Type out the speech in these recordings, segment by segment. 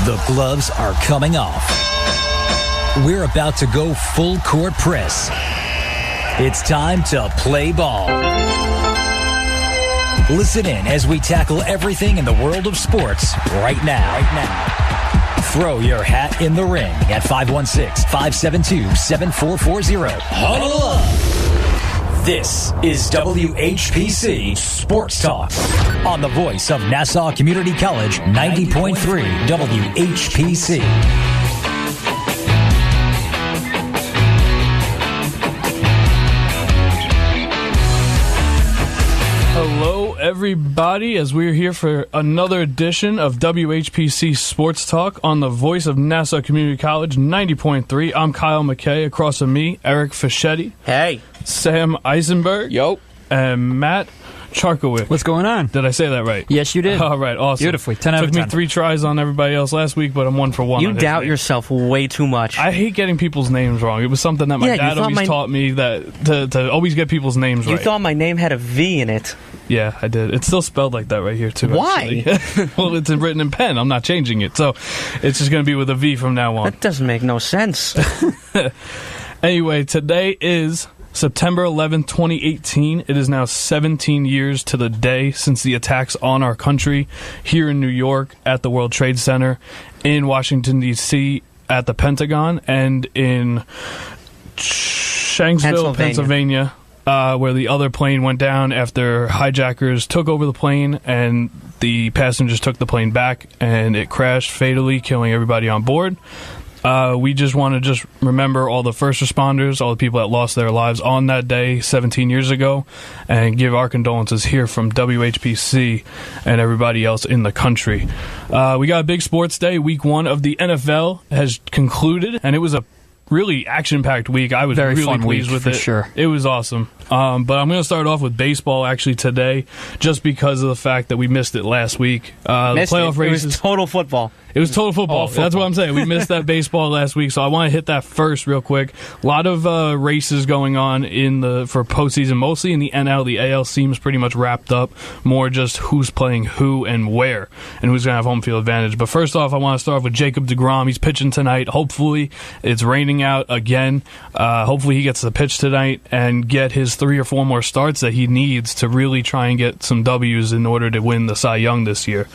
The gloves are coming off. We're about to go full court press. It's time to play ball. Listen in as we tackle everything in the world of sports right now. Throw your hat in the ring at 516-572-7440. Huddle up. This is WHPC Sports Talk on the voice of Nassau Community College, 90.3 WHPC. Hello, everybody, as we're here for another edition of WHPC Sports Talk on the voice of Nassau Community College, 90.3. I'm Kyle MacKay. Across from me, Eric Fischetti. Hey. Sam Eisenberg. Yo. And Matt Charkowick. What's going on? Did I say that right? Yes, you did. All right, awesome. Beautifully. 10 out of 10. Took me 3 tries on everybody else last week, but I'm 1 for 1. You doubt yourself way too much. I hate getting people's names wrong. It was something that my dad always taught me, that to always get people's names right. You thought my name had a V in it. Yeah, I did. It's still spelled like that right here, too. Why? Well, it's written in pen. I'm not changing it. So it's just going to be with a V from now on. That doesn't make no sense. Anyway, today is September 11th, 2018. It is now 17 years to the day since the attacks on our country here in New York at the World Trade Center, in Washington, D.C., at the Pentagon, and in Shanksville, Pennsylvania, where the other plane went down after hijackers took over the plane and the passengers took the plane back, and it crashed fatally, killing everybody on board. We just want to remember all the first responders, all the people that lost their lives on that day 17 years ago, and give our condolences here from WHPC and everybody else in the country. We got a big sports day. Week 1 of the NFL has concluded, and it was a really action-packed week. I was really pleased with it. Sure. It was awesome. But I'm going to start off with baseball actually today, just because of the fact that we missed it last week. The playoff races. It was total football. It was total football. That's what I'm saying. We missed that baseball last week, so I want to hit that first real quick. A lot of races going on for postseason, mostly in the NL. The AL seems pretty much wrapped up. More just who's playing who and where, and who's going to have home field advantage. But first off, I want to start off with Jacob deGrom. He's pitching tonight. Hopefully, it's raining out again. Hopefully, he gets the pitch tonight and get his 3 or 4 more starts that he needs to really try and get some W's in order to win the Cy Young this year.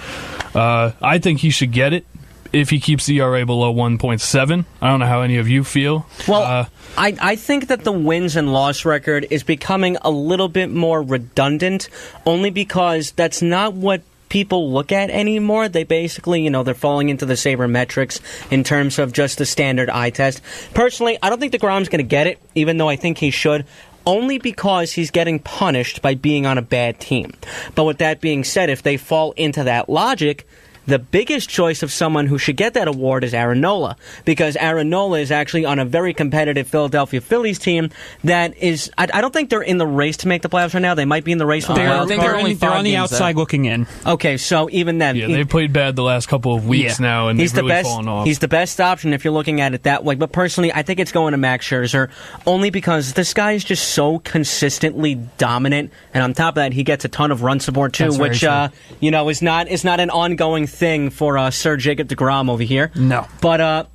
I think he should get it if he keeps the ERA below 1.7. I don't know how any of you feel. Well, I think that the wins and loss record is becoming a little bit more redundant, only because that's not what people look at anymore. They basically, they're falling into the sabermetrics in terms of just the standard eye test. Personally, I don't think deGrom's going to get it, even though I think he should, only because he's getting punished by being on a bad team. But with that being said, if they fall into that logic, the biggest choice of someone who should get that award is Aaron Nola, because Aaron Nola is actually on a very competitive Philadelphia Phillies team that is, I don't think they're in the race to make the playoffs right now. They might be in the race for the wild card. They're on the outside looking in. Okay, so even then. Yeah, they played bad the last couple of weeks now, and they've really fallen off. He's the best option if you're looking at it that way. But personally, I think it's going to Max Scherzer, only because this guy is just so consistently dominant, and on top of that, he gets a ton of run support too, which is not an ongoing thing for Sir Jacob deGrom over here. No. But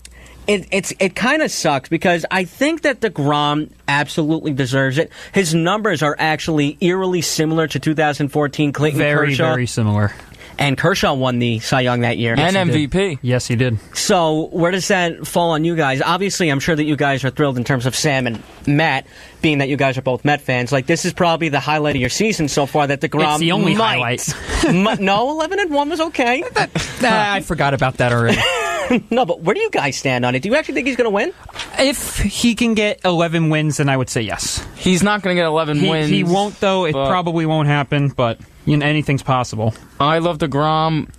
it kind of sucks, because I think that deGrom absolutely deserves it. His numbers are actually eerily similar to 2014 Clayton Kershaw. Very similar. And Kershaw won the Cy Young that year. And MVP. Yes, he did. So where does that fall on you guys? Obviously, I'm sure that you guys are thrilled in terms of Sam and Matt, being that you guys are both Met fans. Like, this is probably the highlight of your season so far, that deGrom It's the only highlight. No, 11-1 was okay. I forgot about that already. No, but where do you guys stand on it? Do you actually think he's going to win? If he can get 11 wins, then I would say yes. He's not going to get 11 wins. He won't, though. It probably won't happen, but anything's possible. I love deGrom.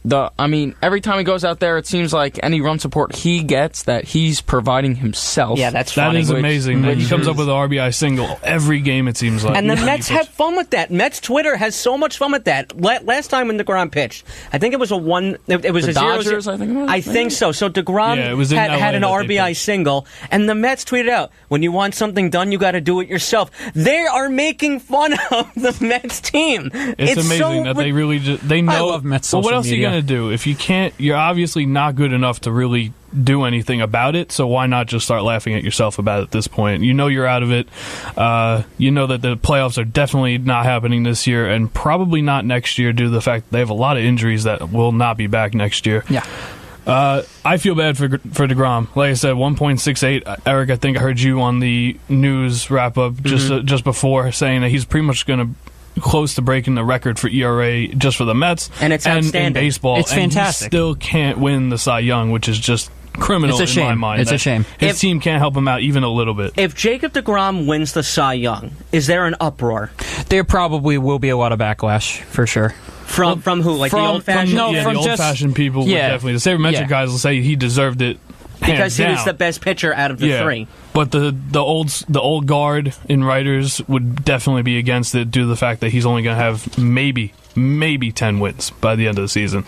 Every time he goes out there, it seems like any run support he gets, that he's providing himself. Yeah, that's funny. That is amazing. He comes up with an RBI single every game, it seems like. And the Mets have fun with that. Mets Twitter has so much fun with that. Last time when deGrom pitched, I think it was a Dodgers, 0-0. I think it was. I think so. So deGrom had an RBI single, and the Mets tweeted out, when you want something done, you got to do it yourself. They are making fun of the Mets team. It's amazing. amazing that they really they know. I love Mets social what else media. are you going to do? If you can't, you're obviously not good enough to really do anything about it, so why not just start laughing at yourself about it at this point? You know you're out of it. You know that the playoffs are definitely not happening this year and probably not next year due to the fact that they have a lot of injuries that will not be back next year. Yeah. I feel bad for DeGrom. Like I said, 1.68. Eric, I think I heard you on the news wrap-up just before saying that he's pretty much going to close to breaking the record for ERA just for the Mets and it's outstanding in baseball. It's fantastic. And he still can't win the Cy Young, which is just criminal it's a shame. in my mind. It's a shame. His team can't help him out even a little bit. If Jacob deGrom wins the Cy Young, is there an uproar? There probably will be a lot of backlash, for sure. From who? Like the old-fashioned? The old-fashioned people would definitely. The sabermetric guys will say he deserved it because he was down. the best pitcher out of the three. But the old guard in writers would definitely be against it due to the fact that he's only going to have maybe 10 wins by the end of the season.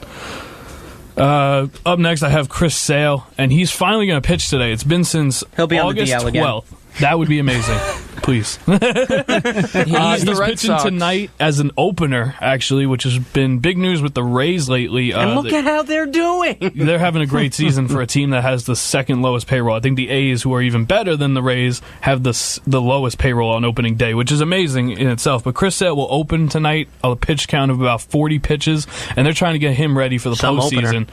Up next, I have Chris Sale, and he's finally going to pitch today. It's been since He'll be on the August DL again. 12th. That would be amazing. Please. He's He's pitching tonight as an opener, actually, which has been big news with the Rays lately. And look at how they're doing. They're having a great season for a team that has the second lowest payroll. I think the A's, who are even better than the Rays, have the lowest payroll on opening day, which is amazing in itself. But Chris Sale will open tonight, a pitch count of about 40 pitches, and they're trying to get him ready for the postseason.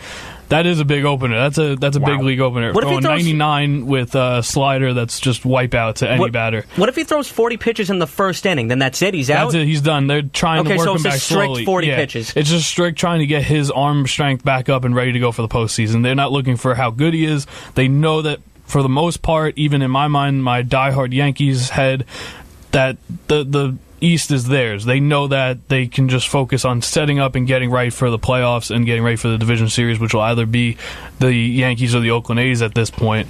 That is a big opener. That's a big league opener. What if he Going throws 99 with a slider that's just wipe out to any batter. What if he throws 40 pitches in the first inning? Then that's it. He's out. That's it. He's done. They're trying to work him back slowly. Strict 40 pitches. It's just strict trying to get his arm strength back up and ready to go for the postseason. They're not looking for how good he is. They know that for the most part, even in my mind, my diehard Yankees head, that the East is theirs. They know that they can just focus on setting up and getting right for the playoffs and getting ready for the division series, which will either be the Yankees or the Oakland A's at this point.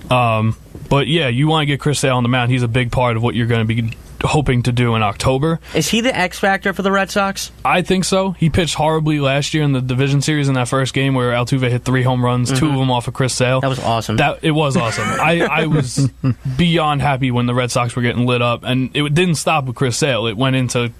But yeah, you want to get Chris Sale on the mound. He's a big part of what you're going to be hoping to do in October. Is he the X factor for the Red Sox? I think so. He pitched horribly last year in the division series in that first game where Altuve hit 3 home runs, 2 of them off of Chris Sale. That was awesome. It was awesome. I was beyond happy when the Red Sox were getting lit up, and it didn't stop with Chris Sale. It went into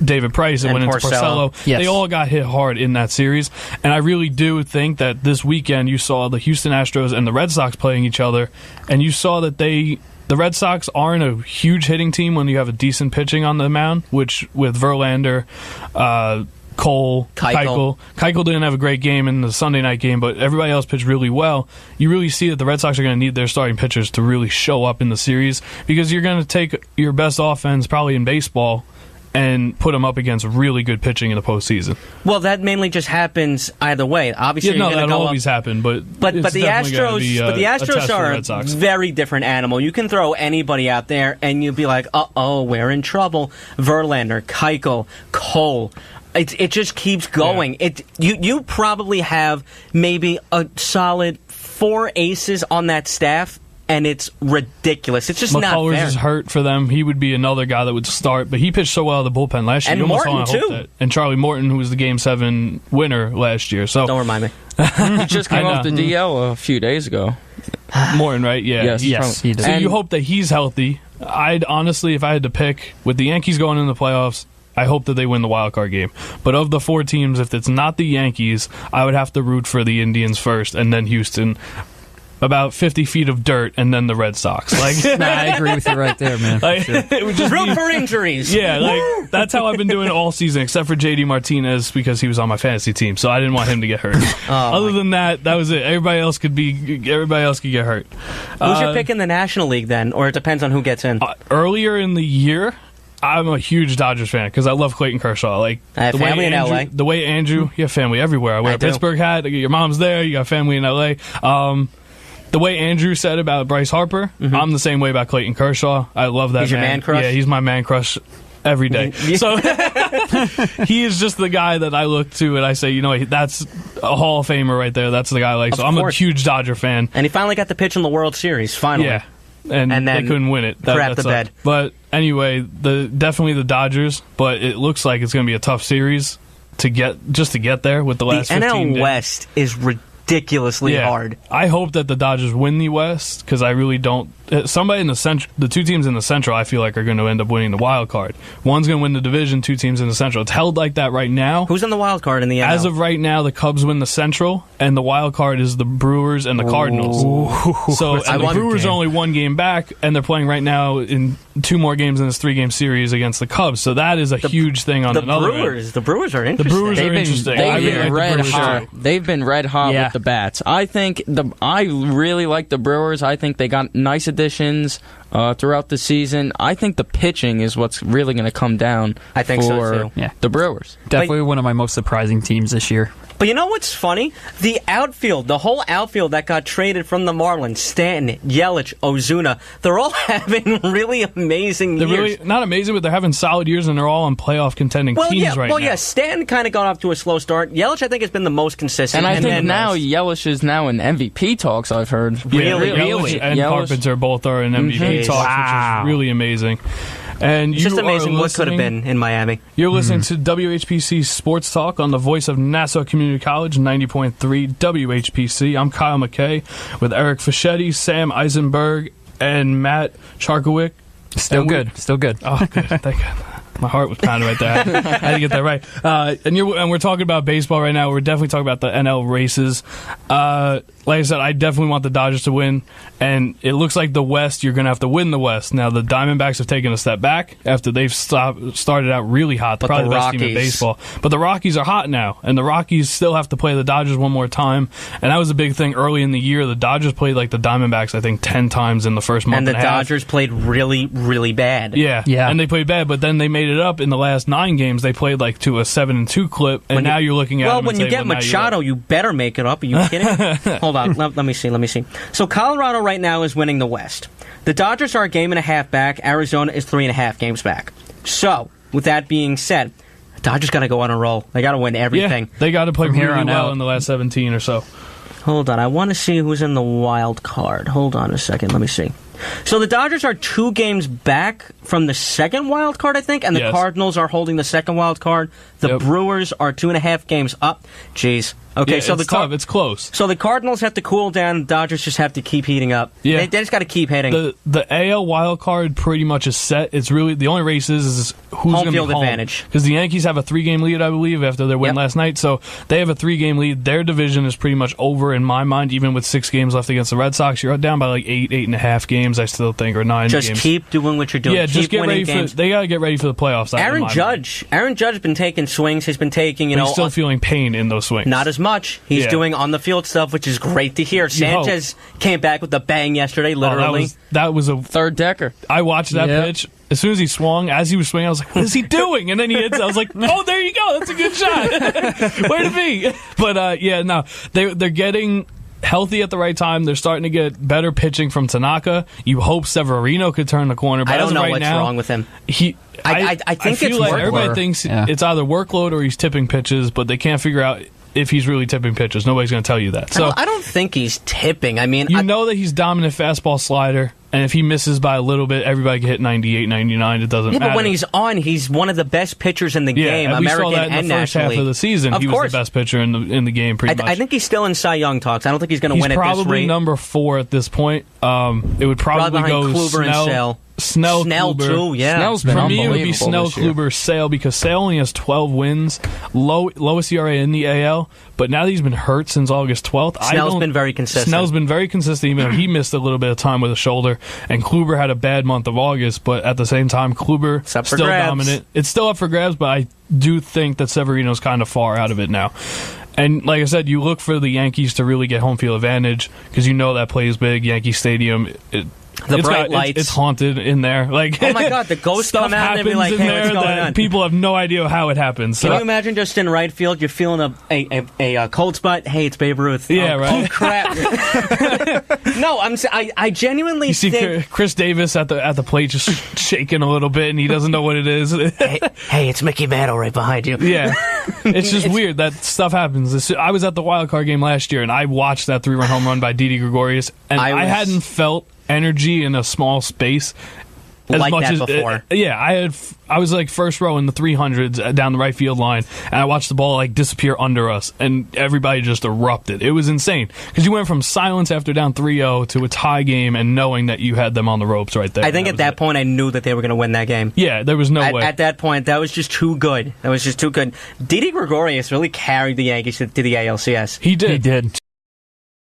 David Price, it went into Porcello. Yes. They all got hit hard in that series, and I really do think that this weekend you saw the Houston Astros and the Red Sox playing each other, and you saw that the Red Sox aren't a huge hitting team when you have a decent pitching on the mound, which with Verlander, Cole, Keuchel. Keuchel didn't have a great game in the Sunday night game, but everybody else pitched really well. You really see that the Red Sox are going to need their starting pitchers to really show up in the series because you're going to take your best offense probably in baseball and put them up against really good pitching in the postseason. Well, that mainly just happens either way. Obviously, you're going to go always happen, but the Astros are a very different animal. You can throw anybody out there, and you'll be like, "Uh-oh, we're in trouble." Verlander, Keuchel, Cole. It just keeps going. Yeah. You probably have maybe a solid 4 aces on that staff. And it's ridiculous. It's just not fair. McCullers is hurt for them. He would be another guy that would start, but he pitched so well in the bullpen last year. And Morton, too. And Charlie Morton, who was the Game 7 winner last year. So don't remind me. He just came off the DL a few days ago. Morton, right? Yeah. Yes. So you hope that he's healthy. I'd honestly, if I had to pick, with the Yankees going in the playoffs, I hope that they win the wild card game. But of the 4 teams, if it's not the Yankees, I would have to root for the Indians first, and then Houston. About 50 feet of dirt, and then the Red Sox. I agree with you right there, man. It would just root for injuries. Yeah, that's how I've been doing it all season, except for JD Martinez because he was on my fantasy team, so I didn't want him to get hurt. Other than that was it. Everybody else could get hurt. Who's your pick in the National League then, or it depends on who gets in? Earlier in the year, I'm a huge Dodgers fan because I love Clayton Kershaw. I have family in L.A. The way Andrew, you have family everywhere. I wear a Pittsburgh hat. Your mom's there. You got family in L.A. The way Andrew said about Bryce Harper, I'm the same way about Clayton Kershaw. I love that man. He's your man crush? Yeah, he's my man crush every day. So he is just the guy that I look to and I say, that's a Hall of Famer right there. That's the guy I like. So I'm a huge Dodger fan. And he finally got the pitch in the World Series, finally. Yeah. And then they couldn't win it. Crap the bed. But anyway, definitely the Dodgers, but it looks like it's going to be a tough series to get there with the last 15 days. The NL West is ridiculously hard. I hope that the Dodgers win the West because I really don't. somebody in the Central, the two teams in the Central, I feel like are going to end up winning the wild card. One's going to win the division. Two teams in the Central. It's held like that right now. Who's in the wild card in the NL? As of right now, the Cubs win the Central, and the wild card is the Brewers and the Cardinals. So the Brewers are only one game back, and they're playing right now in 2 more games in this 3-game series against the Cubs. So that is a huge thing on another end. The Brewers are interesting. The Brewers are interesting. They've been red hot with the bats. I really like the Brewers. I think they got nice additions throughout the season. I think the pitching is what's really going to come down. I think so too. The Brewers. Definitely one of my most surprising teams this year. But you know what's funny? The outfield, the whole outfield that got traded from the Marlins, Stanton, Yelich, Ozuna, they're all having really amazing years. They're really not amazing, but they're having solid years, and they're all on playoff contending teams right now. Well, yeah, Stanton kind of got off to a slow start. Yelich, I think, has been the most consistent. And I think now Yelich is now in MVP talks, I've heard. Really? Yelich and Carpenter both are in MVP talks, which is really amazing. And it's just amazing what could have been in Miami. You're listening to WHPC Sports Talk on the voice of Nassau Community College, 90.3 WHPC. I'm Kyle MacKay with Eric Fischetti, Sam Eisenberg, and Matt Charkowick. Still good. Oh, good. Thank God. My heart was pounding right there. I had to get that right. And we're talking about baseball right now. We're definitely talking about the NL races. Like I said, I definitely want the Dodgers to win. And it looks like the West, you're going to have to win the West. Now, the Diamondbacks have taken a step back after they've started out really hot. Probably the best team in baseball. But the Rockies are hot now. And the Rockies still have to play the Dodgers one more time. And that was a big thing early in the year. The Dodgers played like the Diamondbacks, I think, 10 times in the first month and a half. And the Dodgers played really, really bad. Yeah. And they played bad, but then they made it up in the last 9 games. They played like to a 7-2 clip, and now you're looking at them when you get Machado, you better make it up. Are you kidding? Hold on, let me see. So Colorado right now is winning the West. The Dodgers are a game and a half back. Arizona is 3.5 games back. So, with that being said, the Dodgers got to go on a roll. They got to win everything. Yeah, they got to play really well in the last 17 or so. Hold on, I want to see who's in the wild card. Hold on a second, let me see. So the Dodgers are 2 games back from the second wild card, I think, and the Cardinals are holding the second wild card. The Brewers are 2.5 games up. Jeez. Okay, so it's tough. It's close. So the Cardinals have to cool down. The Dodgers just have to keep heating up. Yeah. They just got to keep hitting. The AL wild card pretty much is set. It's really the only race is who's going to be home. Advantage. Because the Yankees have a 3-game lead, I believe, after their win last night. So they have a 3-game lead. Their division is pretty much over in my mind, even with 6 games left against the Red Sox. You're down by like 8.5 games, I still think, or 9 games. Just keep doing what you're doing. Yeah, just get ready games. They got to get ready for the playoffs. Aaron Judge has been taking swings. He's been taking, he's still feeling pain in those swings. Not as much. He's doing on the field stuff, which is great to hear. Sanchez came back with a bang yesterday, literally. That was a third decker. I watched that pitch. As soon as he swung, as he was swinging, I was like, what is he doing? And then he hits it. I was like, oh, there you go. That's a good shot. Way to be. But, they're getting healthy at the right time. They're starting to get better pitching from Tanaka. You hope Severino could turn the corner. But I don't know what's now, wrong with him. I think it's like everybody thinks it's either workload or he's tipping pitches, but they can't figure out if he's really tipping pitches. Nobody's going to tell you that. So I don't think he's tipping. I mean, you know that he's dominant fastball slider, and if he misses by a little bit, everybody can hit 98, 99. It doesn't matter. But when he's on, he's one of the best pitchers in the game, and American we saw that in and the first half of the season. He was the best pitcher in the game, pretty much. I think he's still in Cy Young talks. I don't think he's going to win at this rate. He's probably number 4 at this point. It would probably go Kluber and Sale. Snell Kluber. Too, yeah. Snell's been For me, it would be Snell, Kluber, Sale, because Sale only has 12 wins, lowest ERA in the AL, but now that he's been hurt since August 12th. Snell's been very consistent. Snell's been very consistent, even though he missed a little bit of time with a shoulder, and Kluber had a bad month of August, but at the same time, Kluber still dominant. It's still up for grabs, but I do think that Severino's kind of far out of it now. And like I said, you look for the Yankees to really get home field advantage, because you know that plays big. Yankee Stadium, lights. It's haunted in there. Like, oh my God, the ghosts come out and be like, "Hey, what's going on?" People have no idea how it happens. So. Can you imagine just in right field, you're feeling a cold spot? Hey, it's Babe Ruth. Yeah, right. Oh crap! No, I genuinely think Chris Davis at the plate just shaking a little bit, and he doesn't know what it is. hey, it's Mickey Mantle right behind you. Yeah, it's just weird that stuff happens. I was at the wild card game last year, and I watched that 3-run home run by Didi Gregorius, and I hadn't felt energy in a small space like that before. I was like first row in the 300s down the right field line, and I watched the ball like disappear under us, and everybody just erupted. It was insane because you went from silence after down 3-0 to a tie game, and knowing that you had them on the ropes right there. I think at that point I knew that they were going to win that game. Yeah, there was no way. At that point, that was just too good. Didi Gregorius really carried the Yankees to the ALCS. He did.